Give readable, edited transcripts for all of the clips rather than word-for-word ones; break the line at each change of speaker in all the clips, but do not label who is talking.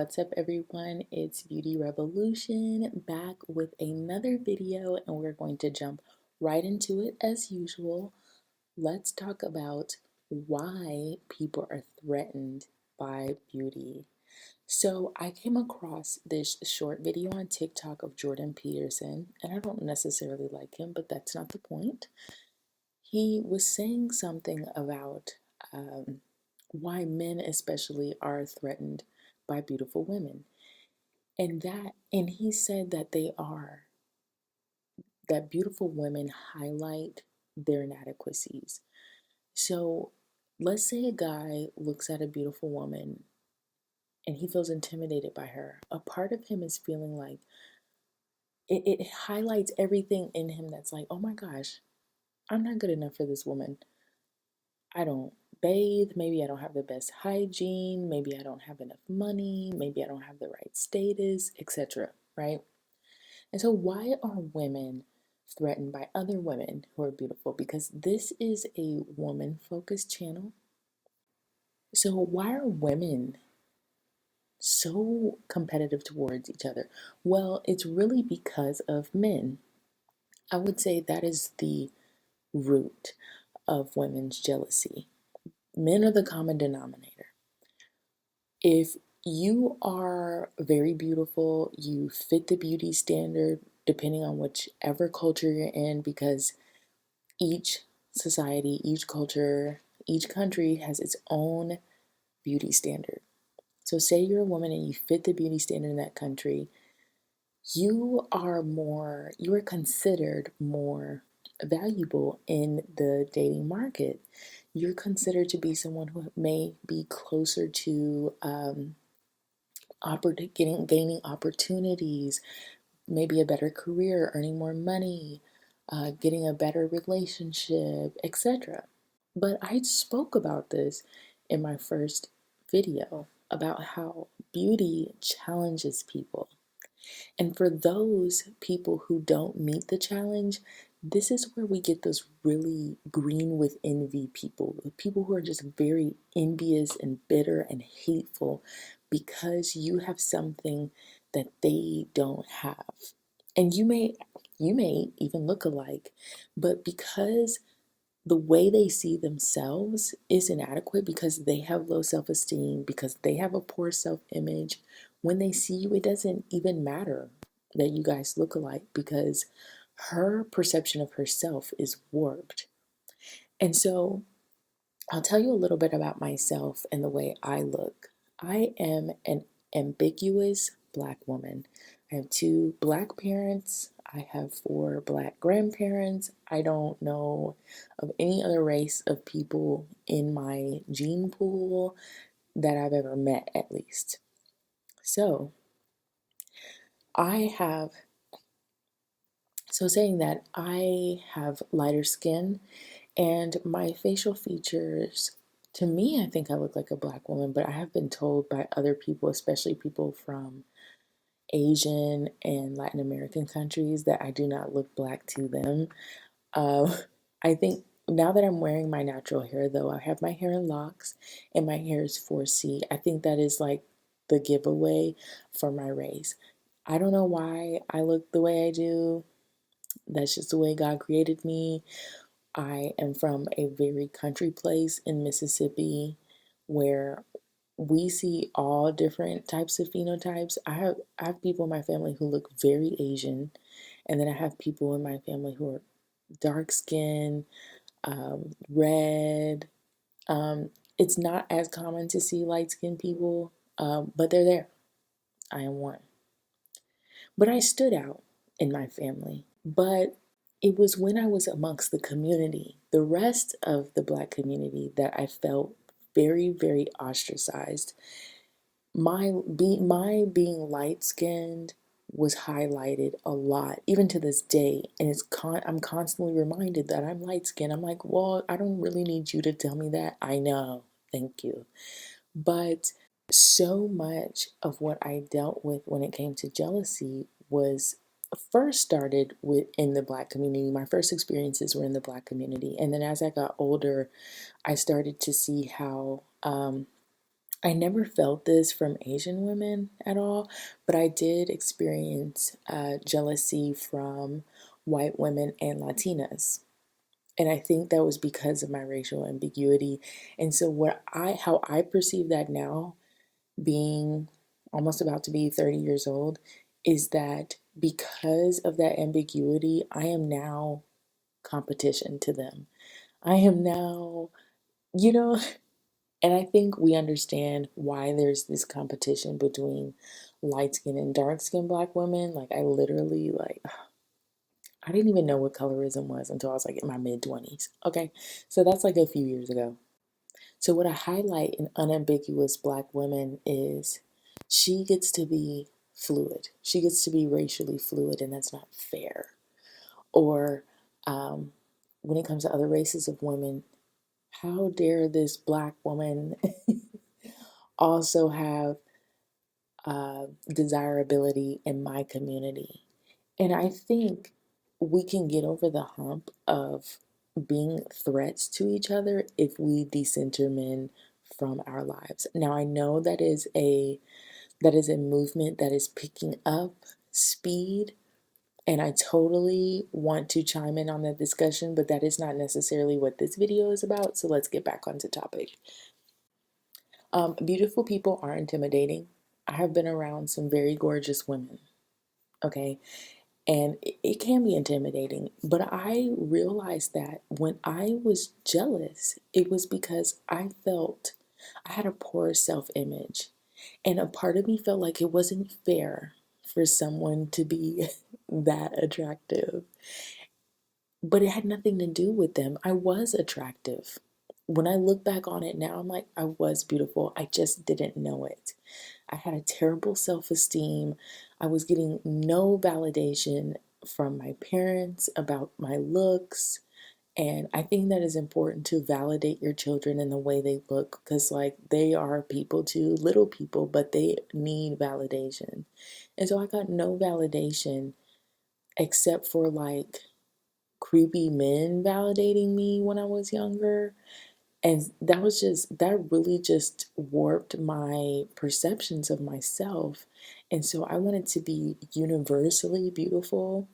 What's up, everyone? It's Beauty Revolution back with another video, and we're going to jump right into it as usual. Let's talk about why people are threatened by beauty. So, I came across this short video on TikTok of Jordan Peterson, and I don't necessarily like him, but that's not the point. He was saying something about why men, especially, are threatened by beautiful women. And he said that that beautiful women highlight their inadequacies. So let's say a guy looks at a beautiful woman and he feels intimidated by her. A part of him is feeling like it highlights everything in him that's like, oh my gosh, I'm not good enough for this woman. I don't bathe. Maybe I don't have the best hygiene. Maybe I don't have enough money. Maybe I don't have the right status, etc. Right? And so, why are women threatened by other women who are beautiful? Because this is a woman focused channel. So, why are women so competitive towards each other? Well, it's really because of men. I would say that is the root of women's jealousy. Men are the common denominator. If you are very beautiful, you fit the beauty standard, depending on whichever culture you're in, because each society, each culture, each country has its own beauty standard. So, say you're a woman and you fit the beauty standard in that country, you are considered more valuable in the dating market. You're considered to be someone who may be closer to gaining opportunities, maybe a better career, earning more money, getting a better relationship, etc. But I spoke about this in my first video about how beauty challenges people. And for those people who don't meet the challenge, this is where we get those really green with envy people who are just very envious and bitter and hateful because you have something that they don't have. And you may even look alike, but because the way they see themselves is inadequate, because they have low self-esteem, because they have a poor self-image, when they see you, it doesn't even matter that you guys look alike, because her perception of herself is warped. And so I'll tell you a little bit about myself and the way I look. I am an ambiguous Black woman. I have two Black parents. I have four Black grandparents. I don't know of any other race of people in my gene pool that I've ever met, at least. So I have, saying that, I have lighter skin and my facial features, to me, I think I look like a Black woman, but I have been told by other people, especially people from Asian and Latin American countries, that I do not look Black to them. Um, I think now that I'm wearing my natural hair, though, I have my hair in locks and my hair is 4C. I think that is like the giveaway for my race. I don't know why I look the way I do. That's just the way God created me. I am from a very country place in Mississippi where we see all different types of phenotypes. I have people in my family who look very Asian, and then I have people in my family who are dark skinned, red. It's not as common to see light skinned people, but they're there. I am one. But I stood out in my family. But it was when I was amongst the community, the rest of the Black community, that I felt very, very ostracized. My being light skinned was highlighted a lot, even to this day. And I'm constantly reminded that I'm light skinned. I'm like, well, I don't really need you to tell me that. I know. Thank you. But so much of what I dealt with when it came to jealousy was first started in the Black community. My first experiences were in the Black community. And then as I got older, I started to see how I never felt this from Asian women at all, but I did experience jealousy from white women and Latinas. And I think that was because of my racial ambiguity. And so how I perceive that now, being almost about to be 30 years old, is that because of that ambiguity, I am now competition to them. I am now, you know, and I think we understand why there's this competition between light skin and dark skin black women. Like, I literally, like, I didn't even know what colorism was until I was like in my mid 20s. Okay. So that's like a few years ago. So, what I highlight in unambiguous black women is she gets to be fluid, she gets to be racially fluid, and that's not fair. Or um, when it comes to other races of women, how dare this black woman also have desirability in my community? And I think we can get over the hump of being threats to each other if we decenter men from our lives. Now I know that is a movement that is picking up speed, and I totally want to chime in on that discussion, but that is not necessarily what this video is about. So let's get back onto topic. Beautiful people are intimidating. I have been around some very gorgeous women, okay? And it can be intimidating. But I realized that when I was jealous, it was because I felt I had a poor self image. And a part of me felt like it wasn't fair for someone to be that attractive. But it had nothing to do with them. I was attractive. When I look back on it now, I'm like, I was beautiful. I just didn't know it. I had a terrible self esteem. I was getting no validation from my parents about my looks. And I think that is important to validate your children in the way they look, because, like, they are people too, little people, but they need validation. And so I got no validation except for like creepy men validating me when I was younger. And that really just warped my perceptions of myself. And so I wanted to be universally beautiful,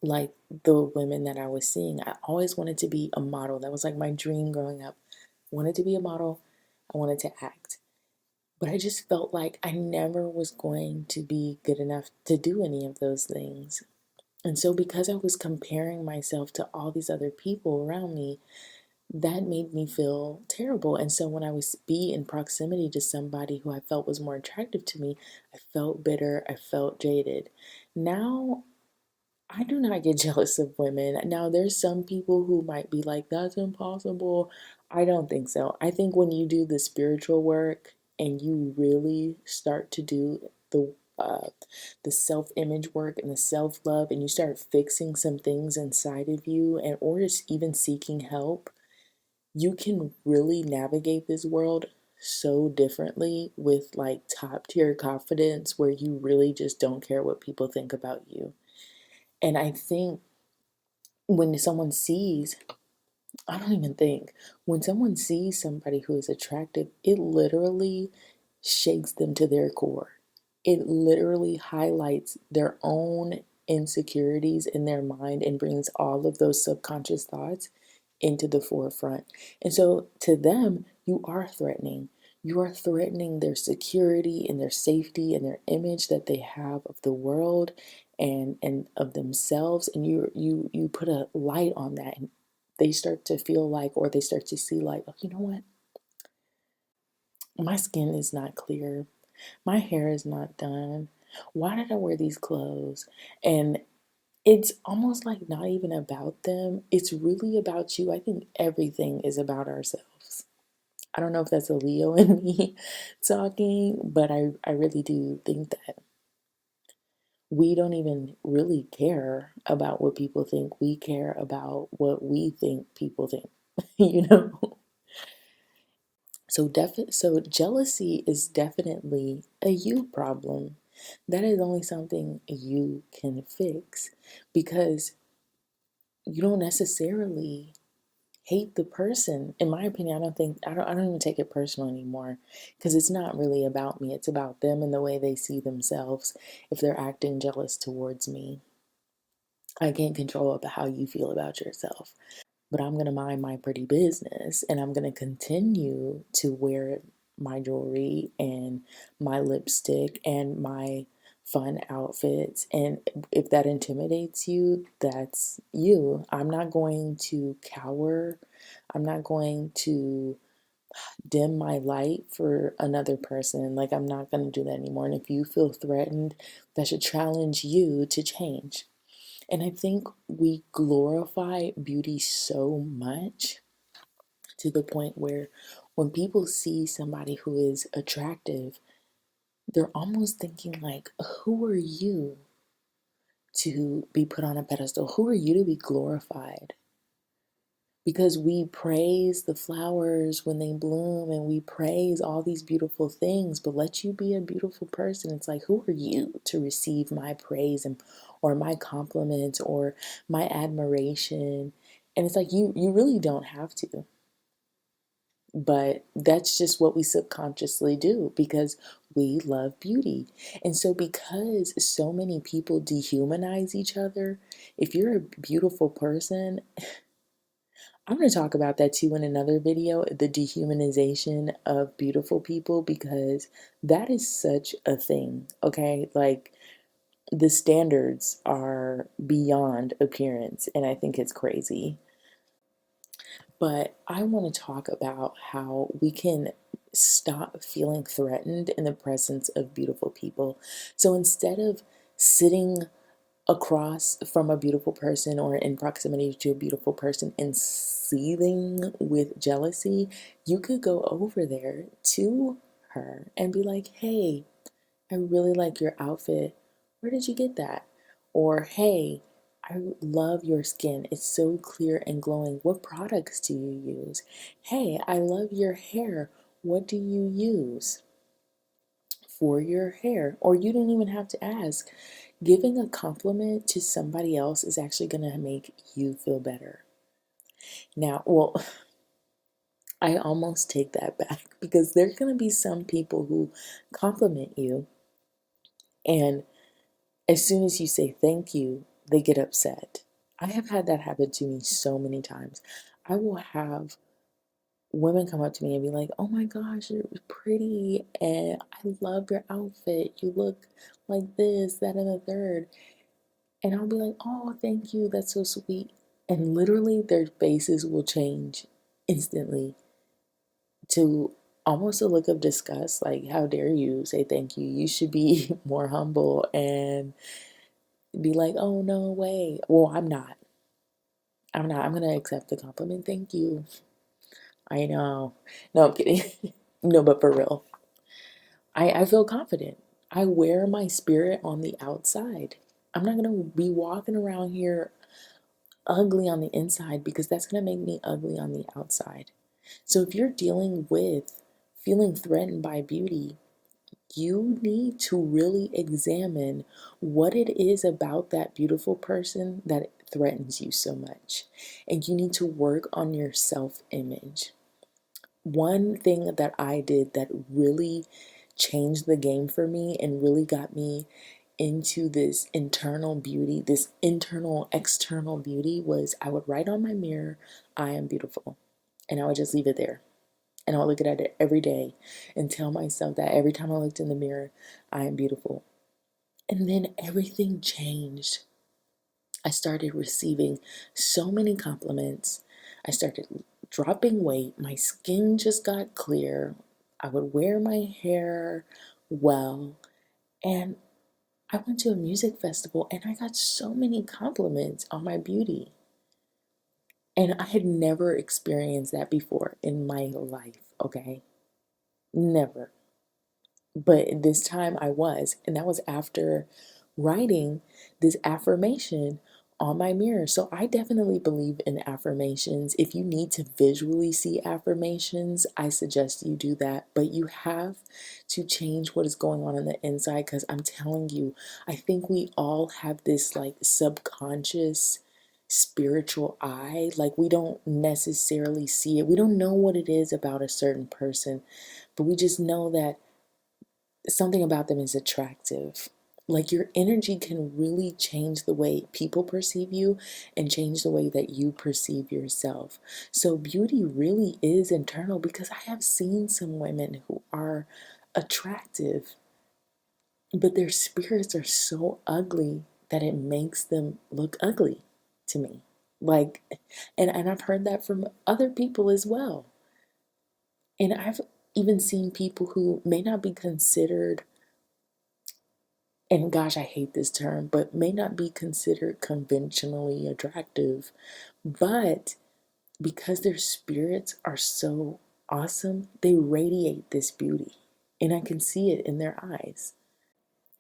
like the women that I was seeing. I always wanted to be a model. That was like my dream growing up. I wanted to be a model. I wanted to act. But I just felt like I never was going to be good enough to do any of those things. And so because I was comparing myself to all these other people around me, that made me feel terrible. And so when I was be in proximity to somebody who I felt was more attractive to me, I felt bitter, I felt jaded. Now I do not get jealous of women. Now there's some people who might be like, that's impossible. I don't think so. I think when you do the spiritual work and you really start to do the self-image work and the self-love, and you start fixing some things inside of you, and or just even seeking help, you can really navigate this world so differently with like top tier confidence, where you really just don't care what people think about you. And I think when someone sees, I don't even think, when someone sees somebody who is attractive, it literally shakes them to their core. It literally highlights their own insecurities in their mind and brings all of those subconscious thoughts into the forefront. And so to them, you are threatening. You are threatening their security and their safety and their image that they have of the world and of themselves. And you put a light on that, and they start to feel like, or they start to see like, oh, you know what? My skin is not clear. My hair is not done. Why did I wear these clothes? And it's almost like not even about them. It's really about you. I think everything is about ourselves. I don't know if that's a Leo in me talking, but I really do think that we don't even really care about what people think. We care about what we think people think, you know? So jealousy is definitely a you problem. That is only something you can fix, because you don't necessarily hate the person. In my opinion, I don't even take it personal anymore, because it's not really about me. It's about them and the way they see themselves. If they're acting jealous towards me, I can't control about how you feel about yourself. But I'm going to mind my pretty business, and I'm going to continue to wear my jewelry and my lipstick and my fun outfits. And if that intimidates you, that's you. I'm not going to cower. I'm not going to dim my light for another person. Like, I'm not going to do that anymore. And if you feel threatened, that should challenge you to change. And I think we glorify beauty so much, to the point where when people see somebody who is attractive, they're almost thinking like, who are you to be put on a pedestal? Who are you to be glorified? Because we praise the flowers when they bloom, and we praise all these beautiful things, but let you be a beautiful person. It's like, who are you to receive my praise and or my compliments or my admiration? And it's like, you really don't have to. But that's just what we subconsciously do, because we love beauty. And so, because so many people dehumanize each other, if you're a beautiful person, I'm going to talk about that too in another video, the dehumanization of beautiful people, because that is such a thing, okay? Like, the standards are beyond appearance, and I think it's crazy. But I want to talk about how we can stop feeling threatened in the presence of beautiful people. So instead of sitting across from a beautiful person or in proximity to a beautiful person and seething with jealousy, you could go over there to her and be like, hey, I really like your outfit. Where did you get that? Or, hey, I love your skin. It's so clear and glowing. What products do you use? Hey, I love your hair. What do you use for your hair? Or you don't even have to ask. Giving a compliment to somebody else is actually going to make you feel better. Now, well, I almost take that back, because there's going to be some people who compliment you, and as soon as you say thank you, they get upset. I have had that happen to me so many times. I will have women come up to me and be like, oh my gosh, you're pretty, and I love your outfit. You look like this, that, and the third. And I'll be like, oh, thank you. That's so sweet. And literally, their faces will change instantly to almost a look of disgust. Like, how dare you say thank you? You should be more humble and be like, oh, no way. Well, I'm not. I'm not. I'm going to accept the compliment. Thank you. I know. No, I'm kidding. No, but for real, I feel confident. I wear my spirit on the outside. I'm not going to be walking around here ugly on the inside, because that's going to make me ugly on the outside. So if you're dealing with feeling threatened by beauty, you need to really examine what it is about that beautiful person that threatens you so much. And you need to work on your self-image. One thing that I did that really changed the game for me and really got me into this internal beauty, this internal external beauty, was I would write on my mirror, I am beautiful. And I would just leave it there. And I would look at it every day and tell myself that every time I looked in the mirror, I am beautiful. And then everything changed. I started receiving so many compliments. I started dropping weight. My skin just got clear. I would wear my hair well. And I went to a music festival and I got so many compliments on my beauty. And I had never experienced that before in my life, okay? Never. But this time I was. And that was after writing this affirmation on my mirror. So I definitely believe in affirmations. If you need to visually see affirmations, I suggest you do that. But you have to change what is going on the inside, because I'm telling you, I think we all have this like subconscious spiritual eye. Like, we don't necessarily see it. We don't know what it is about a certain person, but we just know that something about them is attractive. Like, your energy can really change the way people perceive you and change the way that you perceive yourself. So beauty really is internal, because I have seen some women who are attractive, but their spirits are so ugly that it makes them look ugly to me. Like, and I've heard that from other people as well. And I've even seen people who may not be considered, and gosh, I hate this term, but may not be considered conventionally attractive, but because their spirits are so awesome, they radiate this beauty. And I can see it in their eyes.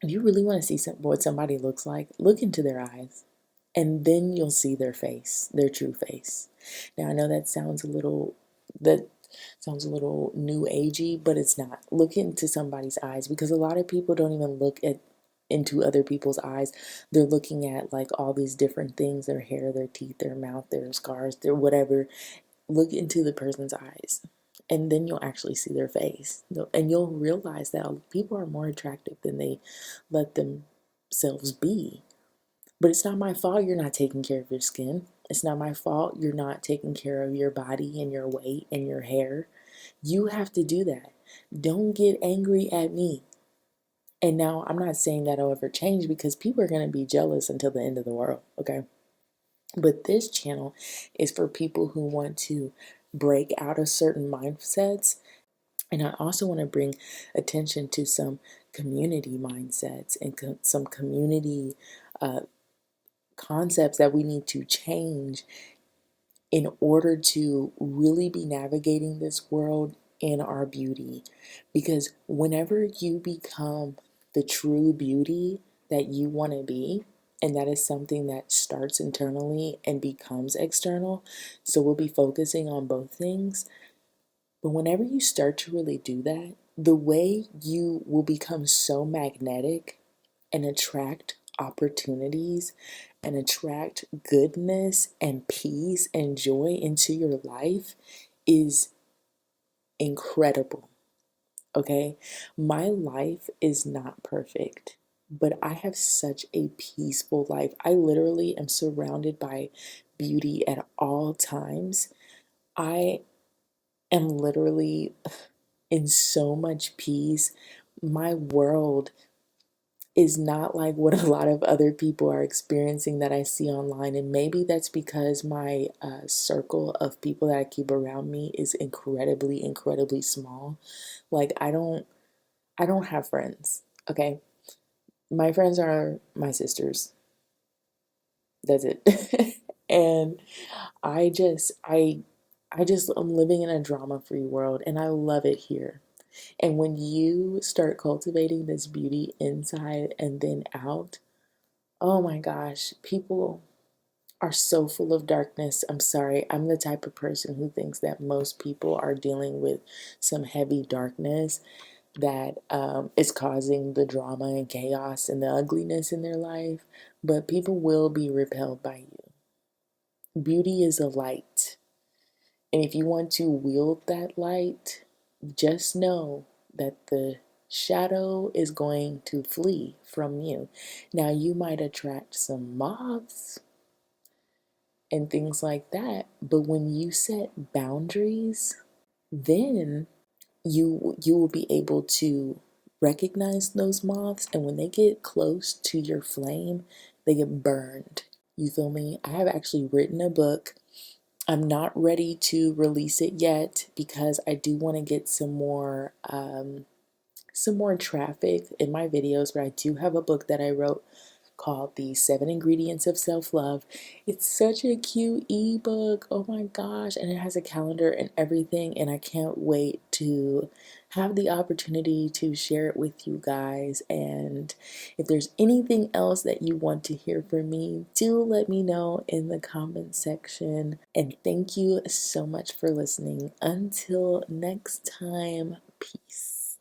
If you really want to see what somebody looks like, look into their eyes, and then you'll see their face, their true face. Now, I know that sounds a little new agey, but it's not. Look into somebody's eyes, because a lot of people don't even look into other people's eyes. They're looking at like all these different things: their hair, their teeth, their mouth, their scars, their whatever. Look into the person's eyes, and then you'll actually see their face, and you'll realize that people are more attractive than they let themselves be. But it's not my fault you're not taking care of your skin. It's not my fault you're not taking care of your body and your weight and your hair. You have to do that. Don't get angry at me. And now, I'm not saying that I'll ever change, because people are going to be jealous until the end of the world, okay? But this channel is for people who want to break out of certain mindsets. And I also want to bring attention to some community mindsets and some community uh, concepts that we need to change in order to really be navigating this world in our beauty. Because whenever you become the true beauty that you want to be, and that is something that starts internally and becomes external, so we'll be focusing on both things. But whenever you start to really do that, the way you will become so magnetic and attract opportunities and attract goodness and peace and joy into your life is incredible. Okay? My life is not perfect, but I have such a peaceful life. I literally am surrounded by beauty at all times. I am literally in so much peace. My world is not like what a lot of other people are experiencing that I see online. And maybe that's because my circle of people that I keep around me is incredibly, incredibly small. Like, I don't have friends. Okay. My friends are my sisters. That's it. And I'm living in a drama-free world, and I love it here. And when you start cultivating this beauty inside and then out, oh my gosh, people are so full of darkness. I'm sorry, I'm the type of person who thinks that most people are dealing with some heavy darkness that is causing the drama and chaos and the ugliness in their life. But people will be repelled by you. Beauty is a light. And if you want to wield that light, just know that the shadow is going to flee from you. Now, you might attract some moths and things like that, but when you set boundaries, then you will be able to recognize those moths, and when they get close to your flame, they get burned. You feel me? I have actually written a book. I'm not ready to release it yet, because I do want to get some more traffic in my videos, but I do have a book that I wrote called The 7 Ingredients of Self-Love. It's such a cute ebook. Oh my gosh. And it has a calendar and everything. And I can't wait to have the opportunity to share it with you guys. And if there's anything else that you want to hear from me, do let me know in the comment section. And thank you so much for listening. Until next time, peace.